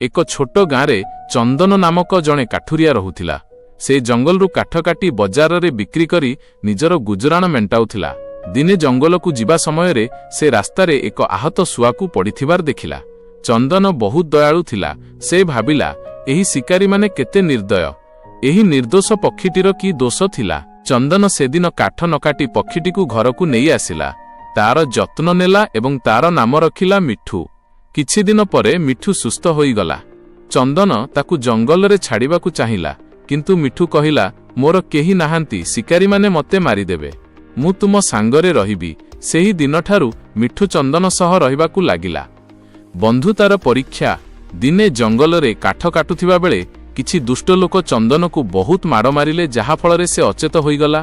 ଏକ ଛୋଟ ଗାଁରେ ଚନ୍ଦନ ନାମକ ଜଣେ କାଠୁରିଆ ରହୁଥିଲା। ସେ ଜଙ୍ଗଲରୁ କାଠ କାଟି ବଜାରରେ ବିକ୍ରି କରି ନିଜର ଗୁଜରାଣ ମେଣ୍ଟାଉଥିଲା। ଦିନେ ଜଙ୍ଗଲକୁ ଯିବା ସମୟରେ ସେ ରାସ୍ତାରେ ଏକ ଆହତ ଶୁଆକୁ ପଡ଼ିଥିବାର ଦେଖିଲା। ଚନ୍ଦନ ବହୁତ ଦୟାଳୁ ଥିଲା। ସେ ଭାବିଲା, ଏହି ଶିକାରୀମାନେ କେତେ ନିର୍ଦ୍ଦୟ। ଏହି ନିର୍ଦ୍ଦୋଷ ପକ୍ଷୀଟିର କି ଦୋଷ ଥିଲା? ଚନ୍ଦନ ସେଦିନ କାଠ ନ କାଟି ପକ୍ଷୀଟିକୁ ଘରକୁ ନେଇ ଆସିଲା। ତାର ଯତ୍ନ ନେଲା ଏବଂ ତାର ନାମ ରଖିଲା ମିଠୁ। କିଛିଦିନ ପରେ ମିଠୁ ସୁସ୍ଥ ହୋଇଗଲା। ଚନ୍ଦନ ତାକୁ ଜଙ୍ଗଲରେ ଛାଡ଼ିବାକୁ ଚାହିଁଲା, କିନ୍ତୁ ମିଠୁ କହିଲା, ମୋର କେହି ନାହାନ୍ତି, ଶିକାରୀମାନେ ମୋତେ ମାରିଦେବେ। ମୁଁ ତୁମ ସାଙ୍ଗରେ ରହିବି। ସେହି ଦିନଠାରୁ ମିଠୁ ଚନ୍ଦନ ସହ ରହିବାକୁ ଲାଗିଲା। ବନ୍ଧୁତାର ପରୀକ୍ଷା। ଦିନେ ଜଙ୍ଗଲରେ କାଠ କାଟୁଥିବା ବେଳେ କିଛି ଦୁଷ୍ଟ ଲୋକ ଚନ୍ଦନକୁ ବହୁତ ମାଡ଼ ମାରିଲେ, ଯାହାଫଳରେ ସେ ଅଚେତ ହୋଇଗଲା।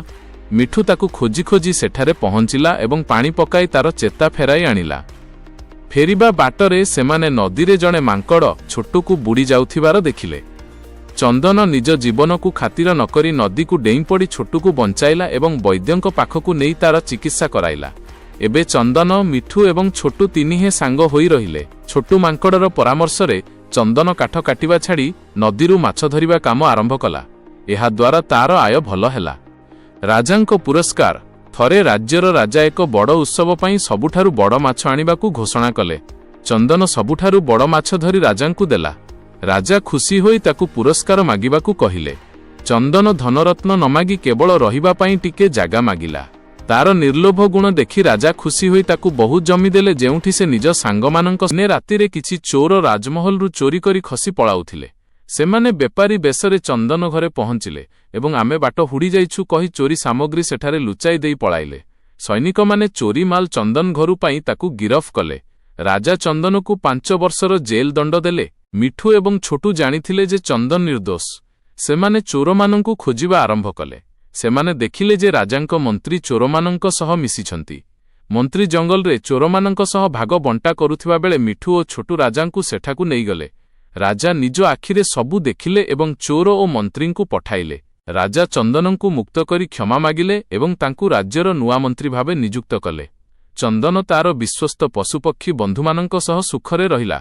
ମିଠୁ ତାକୁ ଖୋଜି ଖୋଜି ସେଠାରେ ପହଞ୍ଚିଲା ଏବଂ ପାଣି ପକାଇ ତାର ଚେତା ଫେରାଇ ଆଣିଲା। ଫେରିବା ବାଟରେ ସେମାନେ ନଦୀରେ ଜଣେ ମାଙ୍କଡ଼ ଛୋଟୁକୁ ବୁଡ଼ି ଯାଉଥିବାର ଦେଖିଲେ। ଚନ୍ଦନ ନିଜ ଜୀବନକୁ ଖାତିର ନକରି ନଦୀକୁ ଡେଇଁପଡ଼ି ଛୋଟୁକୁ ବଞ୍ଚାଇଲା ଏବଂ ବୈଦ୍ୟଙ୍କ ପାଖକୁ ନେଇ ତାର ଚିକିତ୍ସା କରାଇଲା। ଏବେ ଚନ୍ଦନ, ମିଠୁ ଏବଂ ଛୋଟୁ ତିନିହେଁ ସାଙ୍ଗ ହୋଇ ରହିଲେ। ଛୋଟୁ ମାଙ୍କଡ଼ର ପରାମର୍ଶରେ ଚନ୍ଦନ କାଠ କାଟିବା ଛାଡ଼ି ନଦୀରୁ ମାଛ ଧରିବା କାମ ଆରମ୍ଭ କଲା। ଏହାଦ୍ୱାରା ତାର ଆୟ ଭଲ ହେଲା। ରାଜାଙ୍କ ପୁରସ୍କାର। ଥରେ ରାଜ୍ୟର ରାଜା ଏକ ବଡ଼ ଉତ୍ସବ ପାଇଁ ସବୁଠାରୁ ବଡ଼ ମାଛ ଆଣିବାକୁ ଘୋଷଣା କଲେ। ଚନ୍ଦନ ସବୁଠାରୁ ବଡ଼ ମାଛ ଧରି ରାଜାଙ୍କୁ ଦେଲା। ରାଜା ଖୁସି ହୋଇ ତାକୁ ପୁରସ୍କାର ମାଗିବାକୁ କହିଲେ। ଚନ୍ଦନ ଧନରତ୍ନ ନ ମାଗି କେବଳ ରହିବା ପାଇଁ ଟିକେ ଜାଗା ମାଗିଲା। ତାର ନିର୍ଲୋଭ ଗୁଣ ଦେଖି ରାଜା ଖୁସି ହୋଇ ତାକୁ ବହୁତ ଜମି ଦେଲେ, ଯେଉଁଠି ସେ ନିଜ ସାଙ୍ଗମାନଙ୍କ ସହ ରାତିରେ କିଛି ଚୋର ରାଜମହଲରୁ ଚୋରି କରି ଖସି ପଳାଉଥିଲେ। ସେମାନେ ବେପାରୀ ବେଶରେ ଚନ୍ଦନ ଘରେ ପହଞ୍ଚିଲେ ଏବଂ ଆମେ ବାଟ ହୁଡ଼ି ଯାଇଛୁ କହି ଚୋରି ସାମଗ୍ରୀ ସେଠାରେ ଲୁଚାଇ ଦେଇ ପଳାଇଲେ। ସୈନିକମାନେ ଚୋରି ମାଲ ଚନ୍ଦନ ଘରୁ ପାଇଁ ତାକୁ ଗିରଫ କଲେ। ରାଜା ଚନ୍ଦନକୁ 5 ବର୍ଷର ଜେଲ ଦଣ୍ଡ ଦେଲେ। ମିଠୁ ଏବଂ ଛୋଟୁ ଜାଣିଥିଲେ ଯେ ଚନ୍ଦନ ନିର୍ଦ୍ଦୋଷ। ସେମାନେ ଚୋରମାନଙ୍କୁ ଖୋଜିବା ଆରମ୍ଭ କଲେ। ସେମାନେ ଦେଖିଲେ ଯେ ରାଜାଙ୍କ ମନ୍ତ୍ରୀ ଚୋରମାନଙ୍କ ସହ ମିଶିଛନ୍ତି। ମନ୍ତ୍ରୀ ଜଙ୍ଗଲରେ ଚୋରମାନଙ୍କ ସହ ଭାଗ ବଣ୍ଟା କରୁଥିବା ବେଳେ ମିଠୁ ଓ ଛୋଟୁ ରାଜାଙ୍କୁ ସେଠାକୁ ନେଇଗଲେ। ରାଜା ନିଜ ଆଖିରେ ସବୁ ଦେଖିଲେ ଏବଂ ଚୋର ଓ ମନ୍ତ୍ରୀଙ୍କୁ ପଠାଇଲେ। ରାଜା ଚନ୍ଦନଙ୍କୁ ମୁକ୍ତ କରି କ୍ଷମା ମାଗିଲେ ଏବଂ ତାଙ୍କୁ ରାଜ୍ୟର ନୂଆ ମନ୍ତ୍ରୀ ଭାବେ ନିଯୁକ୍ତ କଲେ। ଚନ୍ଦନ ତାର ବିଶ୍ୱସ୍ତ ପଶୁପକ୍ଷୀ ବନ୍ଧୁମାନଙ୍କ ସହ ସୁଖରେ ରହିଲା।